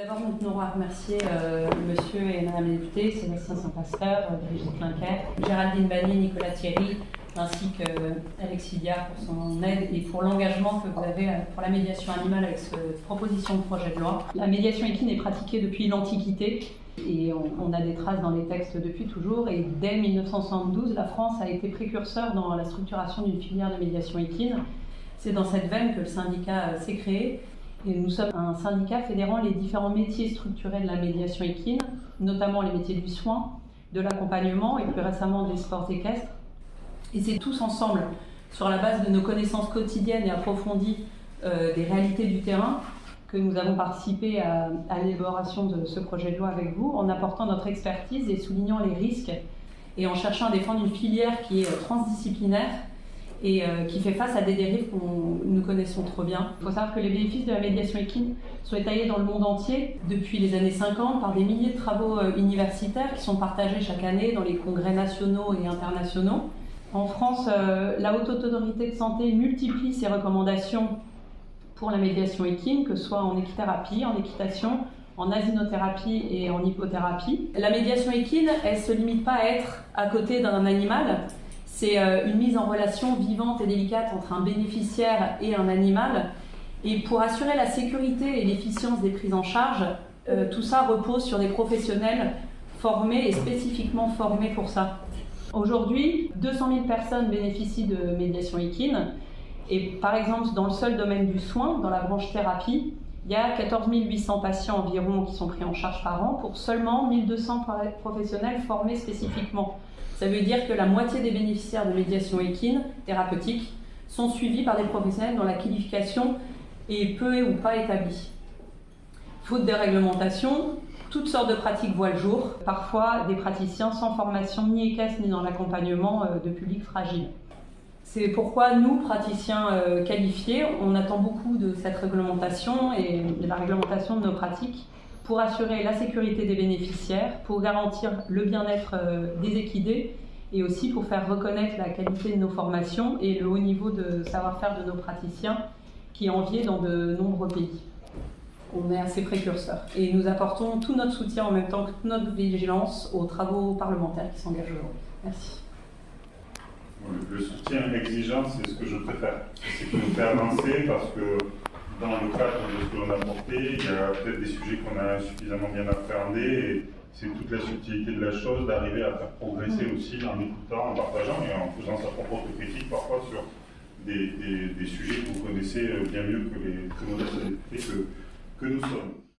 d'abord, nous tenons à remercier monsieur et madame les députés, Sébastien Saint-Pasteur, Brigitte Clinquet, Géraldine Bani, Nicolas Thierry, ainsi qu'Alexis Diard pour son aide et pour l'engagement que vous avez pour la médiation animale avec cette proposition de projet de loi. La médiation équine est pratiquée depuis l'Antiquité et on a des traces dans les textes depuis toujours. Et dès 1972, la France a été précurseur dans la structuration d'une filière de médiation équine. C'est dans cette veine que le syndicat s'est créé. Et nous sommes un syndicat fédérant les différents métiers structurés de la médiation équine, notamment les métiers du soin, de l'accompagnement et plus récemment des sports équestres. Et c'est tous ensemble, sur la base de nos connaissances quotidiennes et approfondies des réalités du terrain, que nous avons participé à l'élaboration de ce projet de loi avec vous, en apportant notre expertise et soulignant les risques et en cherchant à défendre une filière qui est transdisciplinaire et qui fait face à des dérives que nous connaissons trop bien. Il faut savoir que les bénéfices de la médiation équine sont étayés dans le monde entier depuis les années 50 par des milliers de travaux universitaires qui sont partagés chaque année dans les congrès nationaux et internationaux. En France, la Haute Autorité de Santé multiplie ses recommandations pour la médiation équine, que ce soit en équithérapie, en équitation, en asinothérapie et en hippothérapie. La médiation équine, elle ne se limite pas à être à côté d'un animal. C'est une mise en relation vivante et délicate entre un bénéficiaire et un animal. Et pour assurer la sécurité et l'efficience des prises en charge, tout ça repose sur des professionnels formés et spécifiquement formés pour ça. Aujourd'hui, 200 000 personnes bénéficient de médiation équine. Et par exemple, dans le seul domaine du soin, dans la branche thérapie, il y a 14 800 patients environ qui sont pris en charge par an pour seulement 1200 professionnels formés spécifiquement. Ça veut dire que la moitié des bénéficiaires de médiation équine thérapeutique sont suivis par des professionnels dont la qualification est peu ou pas établie. Faute de réglementation, toutes sortes de pratiques voient le jour, parfois des praticiens sans formation ni équestre ni dans l'accompagnement de publics fragiles. C'est pourquoi nous, praticiens qualifiés, on attend beaucoup de cette réglementation et de la réglementation de nos pratiques pour assurer la sécurité des bénéficiaires, pour garantir le bien-être des équidés et aussi pour faire reconnaître la qualité de nos formations et le haut niveau de savoir-faire de nos praticiens qui est envié dans de nombreux pays. On est assez précurseurs et nous apportons tout notre soutien en même temps que toute notre vigilance aux travaux parlementaires qui s'engagent aujourd'hui. Merci. Le soutien exigeant, c'est ce que je préfère. C'est qui nous fait avancer parce que dans le cadre de ce que l'on a porté, il y a peut-être des sujets qu'on a suffisamment bien appréhendés et c'est toute la subtilité de la chose d'arriver à faire progresser aussi en écoutant, en partageant et en faisant sa propre critique parfois sur des sujets que vous connaissez bien mieux que les très modestes députés que nous sommes.